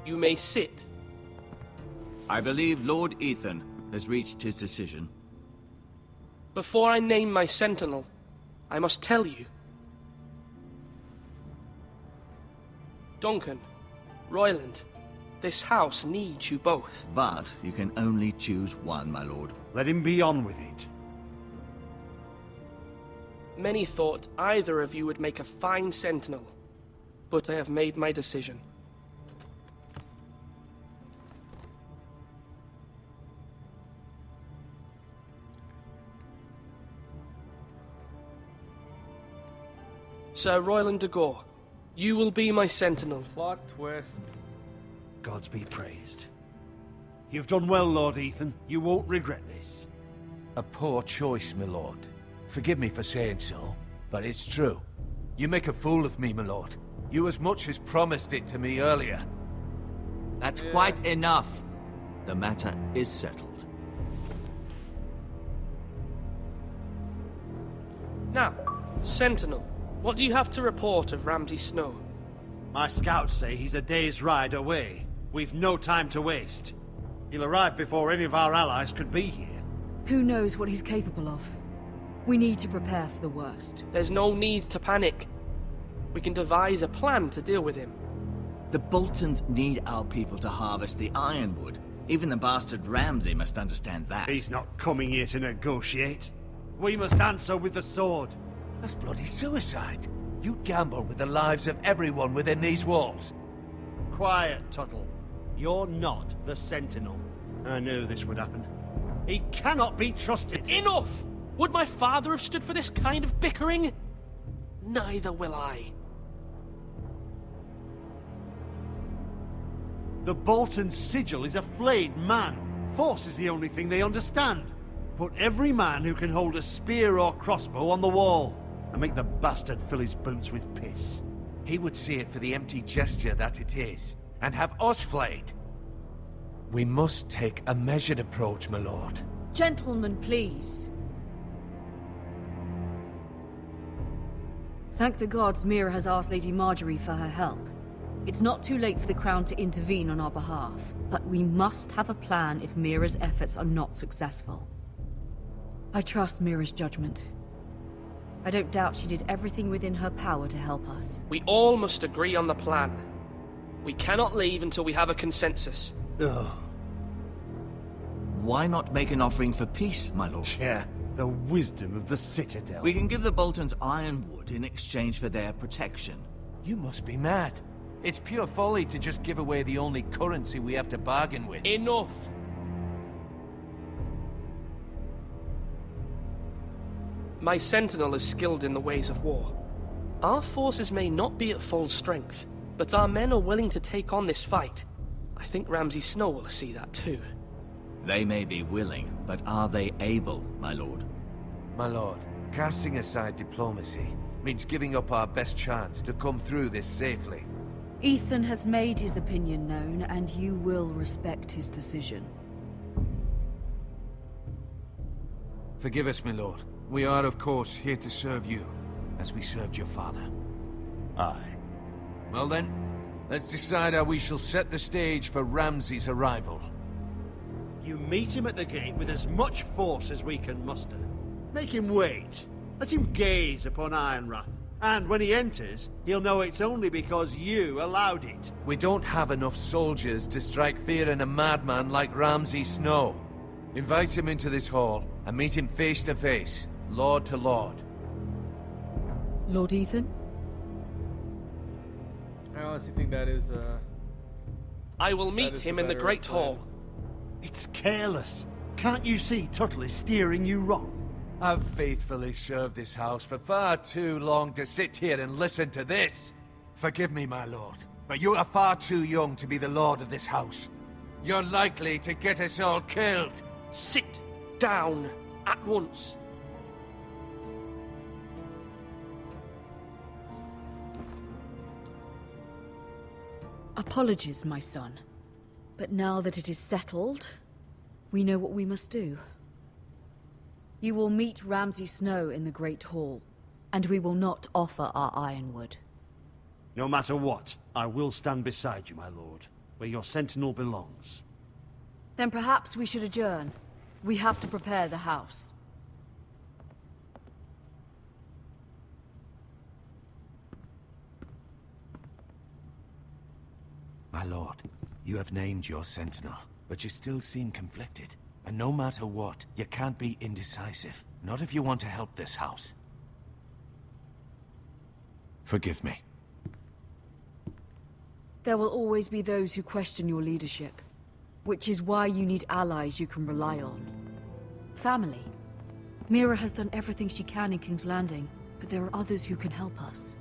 You may sit. I believe Lord Ethan has reached his decision. Before I name my sentinel, I must tell you. Duncan, Royland, this house needs you both. But you can only choose one, my lord. Let him be on with it. Many thought either of you would make a fine sentinel, but I have made my decision. Sir Royland de Gore, you will be my sentinel. Plot twist. Gods be praised. You've done well, Lord Ethan. You won't regret this. A poor choice, my lord. Forgive me for saying so, but it's true. You make a fool of me, my lord. You as much as promised it to me earlier. That's quite enough. The matter is settled. Now, sentinel, what do you have to report of Ramsay Snow? My scouts say he's a day's ride away. We've no time to waste. He'll arrive before any of our allies could be here. Who knows what he's capable of? We need to prepare for the worst. There's no need to panic. We can devise a plan to deal with him. The Boltons need our people to harvest the ironwood. Even the bastard Ramsay must understand that. He's not coming here to negotiate. We must answer with the sword. That's bloody suicide. You'd gamble with the lives of everyone within these walls. Quiet, Tuttle. You're not the Sentinel. I knew this would happen. He cannot be trusted. Enough! Would my father have stood for this kind of bickering? Neither will I. The Bolton sigil is a flayed man. Force is the only thing they understand. Put every man who can hold a spear or crossbow on the wall, and make the bastard fill his boots with piss. He would see it for the empty gesture that it is, and have us flayed. We must take a measured approach, my lord. Gentlemen, please. Thank the gods Mira has asked Lady Marjorie for her help. It's not too late for the Crown to intervene on our behalf, but we must have a plan if Mira's efforts are not successful. I trust Mira's judgment. I don't doubt she did everything within her power to help us. We all must agree on the plan. We cannot leave until we have a consensus. Ugh. Why not make an offering for peace, my lord? Yeah, the wisdom of the Citadel. We can give the Boltons ironwood in exchange for their protection. You must be mad. It's pure folly to just give away the only currency we have to bargain with. Enough! My sentinel is skilled in the ways of war. Our forces may not be at full strength, but our men are willing to take on this fight. I think Ramsay Snow will see that too. They may be willing, but are they able, my lord? My lord, casting aside diplomacy means giving up our best chance to come through this safely. Ethan has made his opinion known, and you will respect his decision. Forgive us, my lord. We are, of course, here to serve you, as we served your father. Aye. Well then, let's decide how we shall set the stage for Ramsay's arrival. You meet him at the gate with as much force as we can muster. Make him wait. Let him gaze upon Ironrath. And when he enters, he'll know it's only because you allowed it. We don't have enough soldiers to strike fear in a madman like Ramsay Snow. Invite him into this hall, and meet him face to face, lord to lord. Lord Ethan? I honestly think that is, I will meet him in the Great Hall. It's careless. Can't you see Tuttle is steering you wrong? I've faithfully served this house for far too long to sit here and listen to this. Forgive me, my lord, but you are far too young to be the lord of this house. You're likely to get us all killed. Sit down at once. Apologies, my son. But now that it is settled, we know what we must do. You will meet Ramsay Snow in the Great Hall, and we will not offer our ironwood. No matter what, I will stand beside you, my lord. where your sentinel belongs. Then perhaps we should adjourn. We have to prepare the house. My lord, you have named your sentinel, but you still seem conflicted. And no matter what, you can't be indecisive. Not if you want to help this house. Forgive me. There will always be those who question your leadership, which is why you need allies you can rely on. Family. Mira has done everything she can in King's Landing, but there are others who can help us.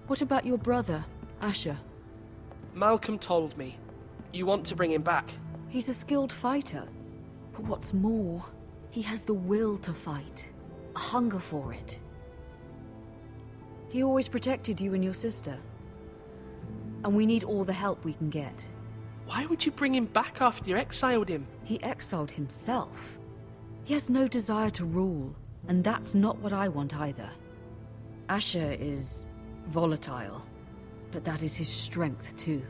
What about your brother, Asher? Malcolm told me. You want to bring him back? He's a skilled fighter. But what's more, he has the will to fight. A hunger for it. He always protected you and your sister. And we need all the help we can get. Why would you bring him back after you exiled him? He exiled himself. He has no desire to rule, and that's not what I want either. Asher is volatile, but that is his strength too.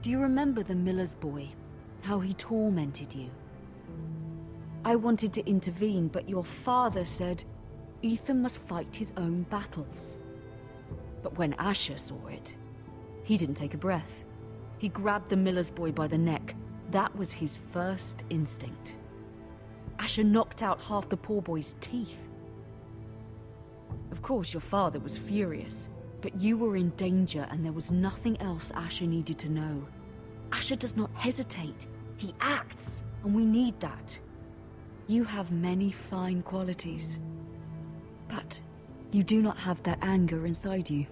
Do you remember the miller's boy? How he tormented you? I wanted to intervene, but your father said Ethan must fight his own battles. But when Asher saw it, he didn't take a breath. He grabbed the miller's boy by the neck. That was his first instinct. Asher knocked out half the poor boy's teeth. Of course, your father was furious, but you were in danger and there was nothing else Asher needed to know. Asher does not hesitate. He acts, and we need that. You have many fine qualities, but you do not have that anger inside you.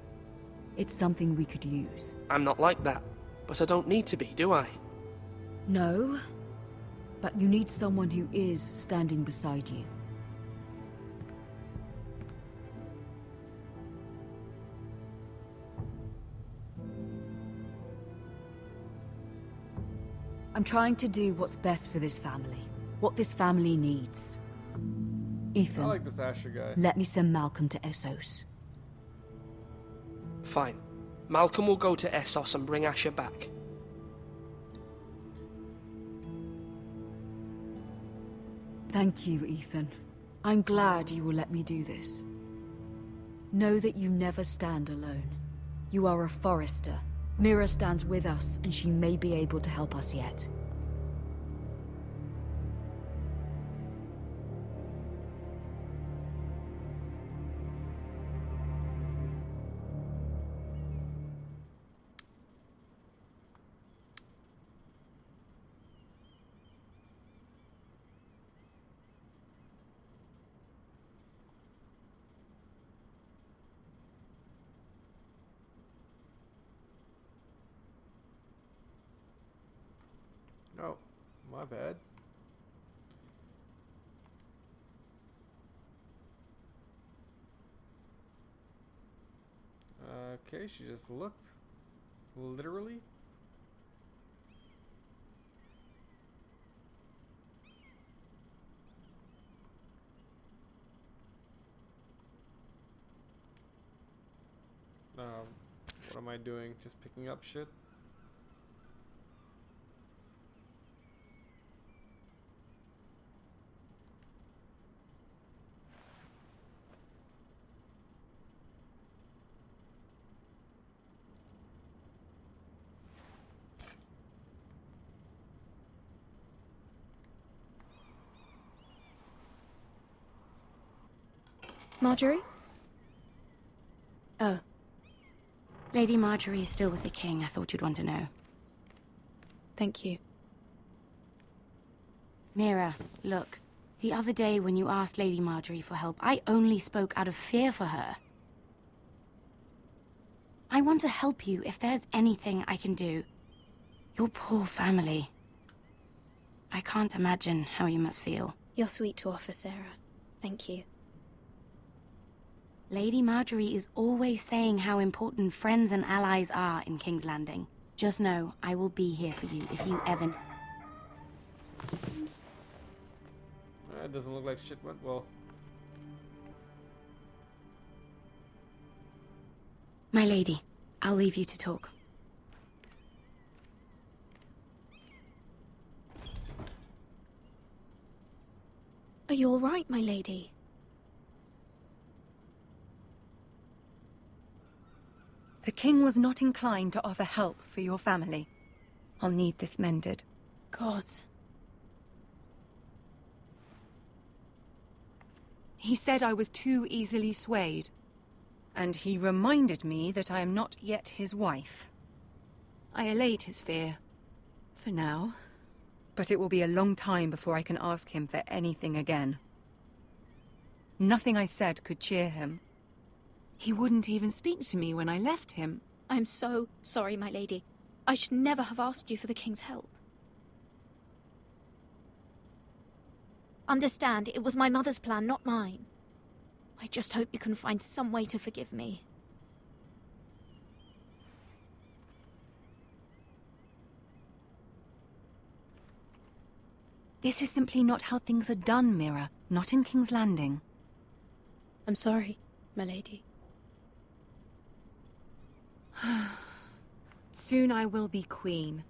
It's something we could use. I'm not like that, but I don't need to be, do I? No, but you need someone who is standing beside you. I'm trying to do what's best for this family. What this family needs. Ethan, I like this Asher guy. let me send Malcolm to Essos. Fine. Malcolm will go to Essos and bring Asher back. Thank you, Ethan. I'm glad you will let me do this. Know that you never stand alone. You are a Forrester. Mira stands with us, and she may be able to help us yet. Oh, my bad. Okay, she just looked. Literally. What am I doing? Just picking up shit? Marjorie? Oh. Lady Marjorie is still with the king. I thought you'd want to know. Thank you. Mira, look. The other day when you asked Lady Marjorie for help, I only spoke out of fear for her. I want to help you if there's anything I can do. Your poor family. I can't imagine how you must feel. You're sweet to offer, Sarah. Thank you. Lady Marjorie is always saying how important friends and allies are in King's Landing. Just know, I will be here for you if you ever... It doesn't look like shit went well. My lady, I'll leave you to talk. Are you all right, my lady? The king was not inclined to offer help for your family. I'll need this mended. Gods. He said I was too easily swayed. And he reminded me that I am not yet his wife. I allayed his fear. For now. But it will be a long time before I can ask him for anything again. Nothing I said could cheer him. He wouldn't even speak to me when I left him. I'm so sorry, my lady. I should never have asked you for the king's help. Understand, it was my mother's plan, not mine. I just hope you can find some way to forgive me. This is simply not how things are done, Mira. Not in King's Landing. I'm sorry, my lady. Soon I will be queen,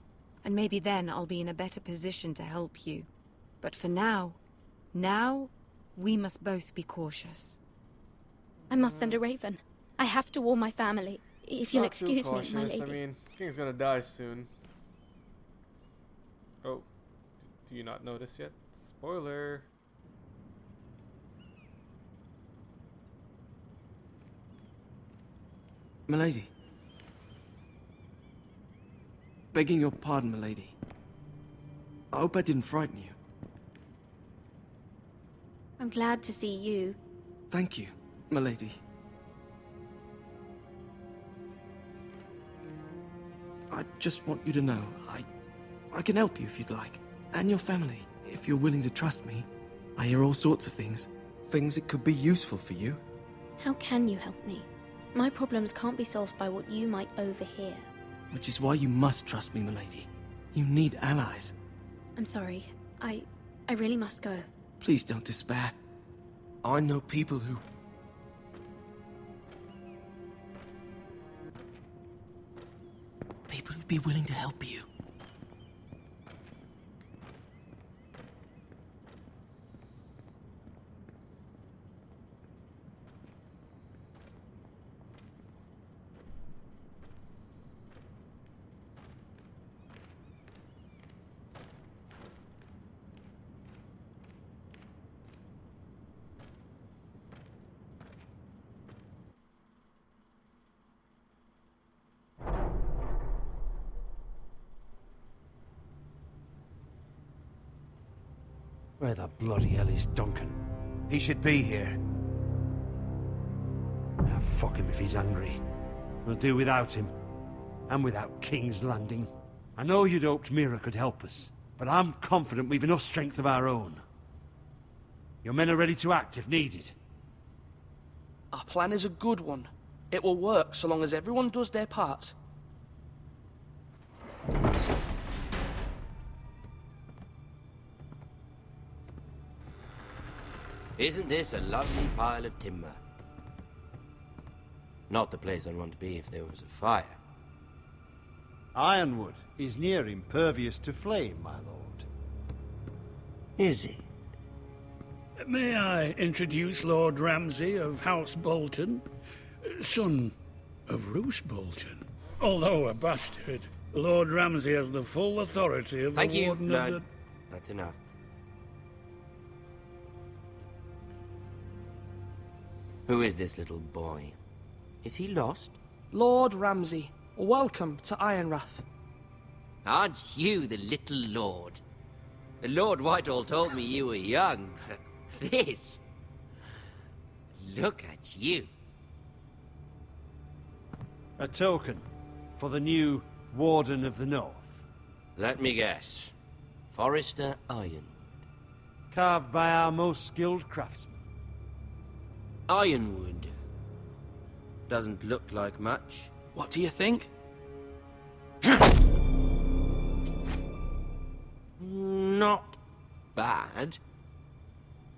and maybe then I'll be in a better position to help you. But for now, we must both be cautious. I must send a raven. I have to warn my family. If you'll Not too excuse me, cautious. my lady. I mean, King's gonna die soon. Oh, do you not notice yet? Spoiler. Milady. Begging your pardon, milady. I hope I didn't frighten you. I'm glad to see you. Thank you, milady. I just want you to know, I can help you if you'd like. And your family, if you're willing to trust me. I hear all sorts of things. Things that could be useful for you. How can you help me? My problems can't be solved by what you might overhear. Which is why you must trust me, milady. You need allies. I'm sorry. I really must go. Please don't despair. I know people who... People who'd be willing to help you. Where the bloody hell is Duncan? He should be here. Ah, fuck him if he's angry. We'll do without him. And without King's Landing. I know you'd hoped Mira could help us, but I'm confident we've enough strength of our own. Your men are ready to act if needed. Our plan is a good one. It will work so long as everyone does their part. Isn't this a lovely pile of timber? Not the place I'd want to be if there was a fire. Ironwood is near impervious to flame, my lord. Is it? May I introduce Lord Ramsay of House Bolton, son of Roose Bolton. Although a bastard, Lord Ramsay has the full authority of Thank the you, Warden Lord. of the... That's enough. Who is this little boy? Is he lost? Lord Ramsay, welcome to Ironrath. Aren't you the little lord? Lord Whitehall told me you were young, but this... Look at you. A token for the new Warden of the North. Let me guess. Forrester Ironwood. Carved by our most skilled craftsmen. Ironwood. Doesn't look like much. What do you think? Not bad.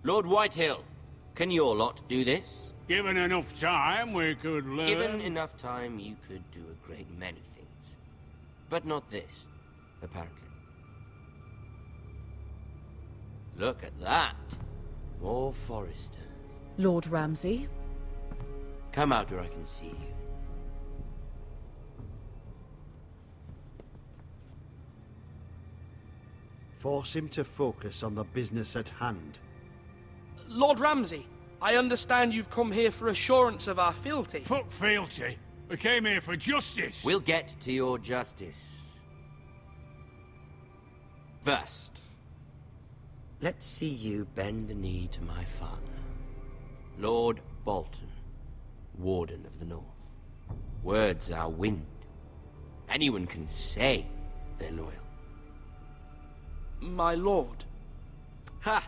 Lord Whitehill, can your lot do this? Given enough time, we could learn... Given enough time, you could do a great many things. But not this, apparently. Look at that. More foresters. Lord Ramsay? Come out where I can see you. Force him to focus on the business at hand. Lord Ramsay, I understand you've come here for assurance of our fealty. Fuck fealty. We came here for justice. We'll get to your justice. First, let's see you bend the knee to my father, Lord Bolton, Warden of the North. Words are wind. Anyone can say they're loyal. My lord. Ha!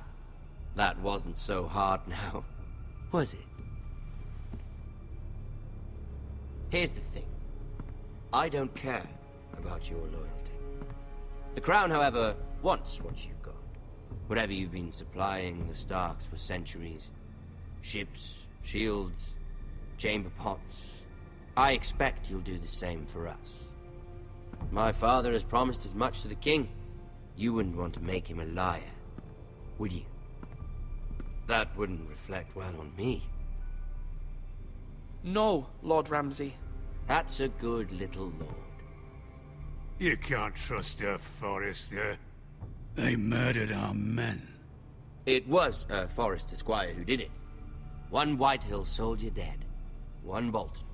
That wasn't so hard now, was it? Here's the thing. I don't care about your loyalty. The Crown, however, wants what you've got. Whatever you've been supplying the Starks for centuries. Ships, shields, chamber pots. I expect you'll do the same for us. My father has promised as much to the king. You wouldn't want to make him a liar, would you? That wouldn't reflect well on me. No, Lord Ramsay. That's a good little lord. You can't trust a Forrester. They murdered our men. It was a Forrester squire who did it. One Whitehill soldier dead. One Bolton.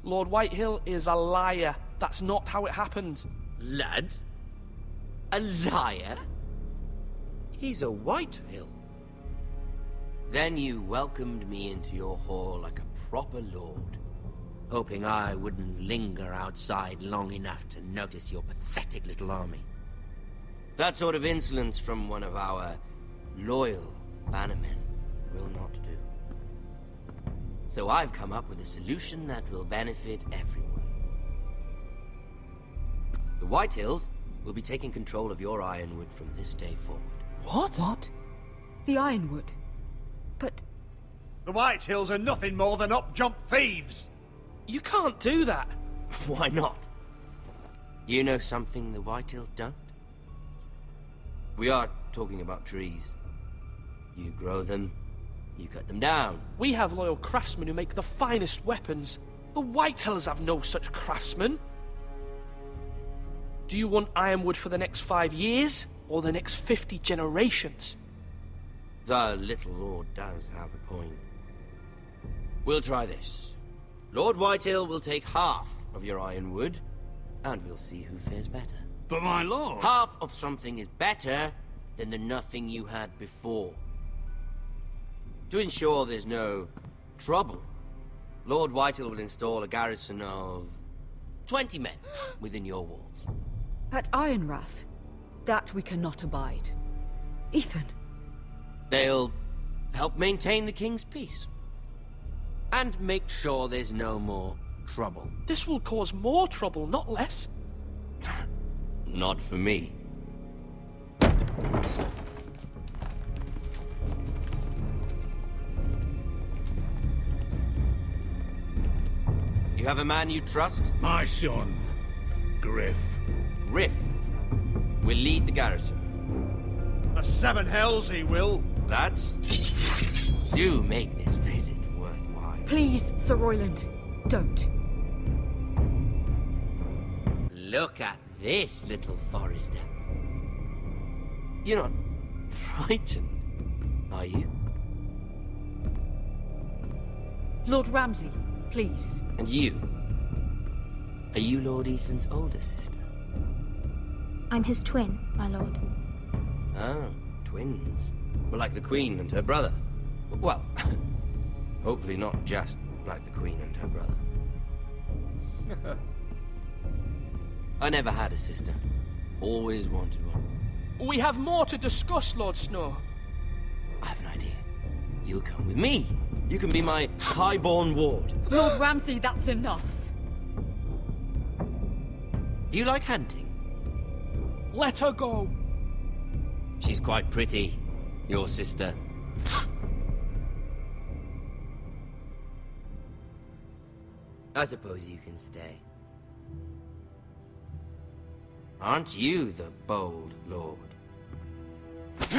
Lord Whitehill is a liar. That's not how it happened. Lad? A liar? He's a Whitehill. Then you welcomed me into your hall like a proper lord, hoping I wouldn't linger outside long enough to notice your pathetic little army. That sort of insolence from one of our loyal bannermen will not do. So I've come up with a solution that will benefit everyone. The Whitehills will be taking control of your Ironwood from this day forward. What? What? The Ironwood? But... The Whitehills are nothing more than up-jump thieves! You can't do that. Why not? You know something the Whitehills don't? We are talking about trees. You grow them, you cut them down. We have loyal craftsmen who make the finest weapons. The Whitehills have no such craftsmen. Do you want Ironwood for the next 5 years, or the next 50 generations? The little lord does have a point. We'll try this. Lord Whitehill will take half of your Ironwood, and we'll see who fares better. But my lord... Half of something is better than the nothing you had before. To ensure there's no trouble, Lord Whitehill will install a garrison of 20 men within your walls. At Ironrath? That we cannot abide. Ethan! They'll help maintain the king's peace. And make sure there's no more trouble. This will cause more trouble, not less. Not for me. You have a man you trust? My son, Griff. Griff will lead the garrison. The seven hells he will. Lads, do make this visit worthwhile. Please, Sir Royland, don't. Look at this, little Forrester. You're not frightened, are you? Lord Ramsay, please. And you? Are you Lord Ethan's older sister? I'm his twin, my lord. Oh, twins. Well, like the Queen and her brother. Well, hopefully not just like the Queen and her brother. I never had a sister. Always wanted one. We have more to discuss, Lord Snow. I have an idea. You'll come with me. You can be my highborn ward. Lord Ramsay, that's enough. Do you like hunting? Let her go. She's quite pretty, your sister. I suppose you can stay. Aren't you the bold lord? Ethan!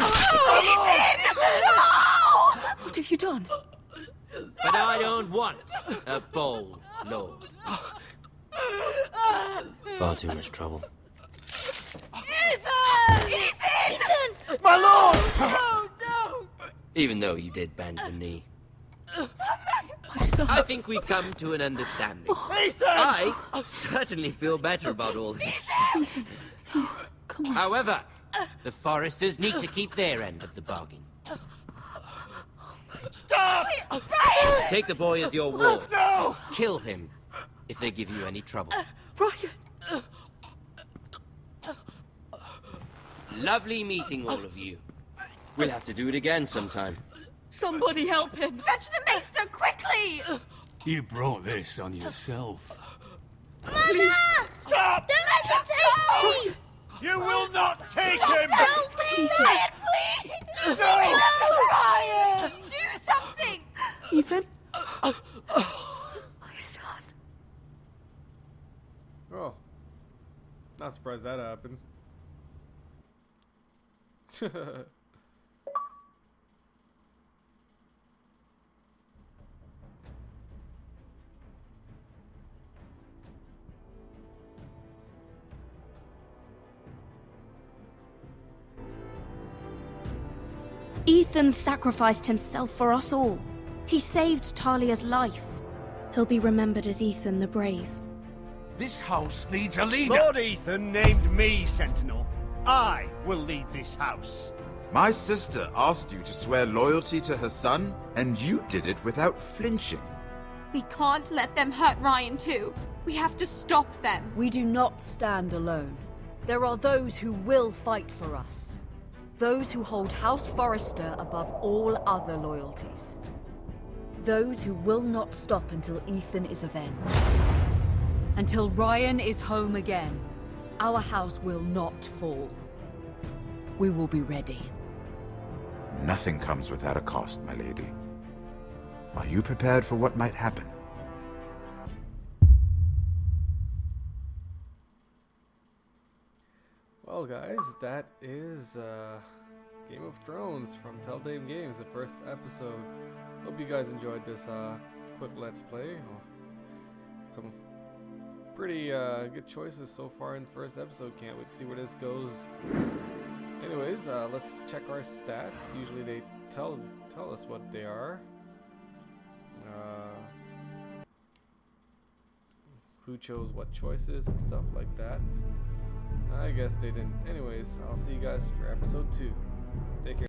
No! What have you done? But I don't want a bold lord. Far too much trouble. Ethan! Ethan! My lord! No, no! Even though you did bend the knee. My son. I think we've come to an understanding. Ethan! I certainly feel better about all this. Ethan. Oh, come on. However, the Foresters need to keep their end of the bargain. Stop! Ryan! Take the boy as your ward. No! Kill him if they give you any trouble. Ryan! Lovely meeting all of you. We'll have to do it again sometime. Somebody help him! Fetch the maester quickly! You brought this on yourself. Mama! Stop! Don't let them take me! You will not take him! Help me! Ryan, please! No! Ryan! Do something! Ethan? My son. Oh. Not surprised that happened. Ethan sacrificed himself for us all. He saved Talia's life. He'll be remembered as Ethan the Brave. This house needs a leader! Lord Ethan named me Sentinel. I will lead this house. My sister asked you to swear loyalty to her son, and you did it without flinching. We can't let them hurt Ryan too. We have to stop them. We do not stand alone. There are those who will fight for us. Those who hold House Forrester above all other loyalties. Those who will not stop until Ethan is avenged. Until Ryan is home again, our house will not fall. We will be ready. Nothing comes without a cost, my lady. Are you prepared for what might happen? Well, guys, that is Game of Thrones from Telltale Games, the first episode. Hope you guys enjoyed this quick Let's Play. Some pretty good choices so far in the first episode. Can't wait to see where this goes. Anyways, let's check our stats. Usually they tell us what they are. Who chose what choices and stuff like that. I guess they didn't. Anyways, I'll see you guys for episode 2. Take care.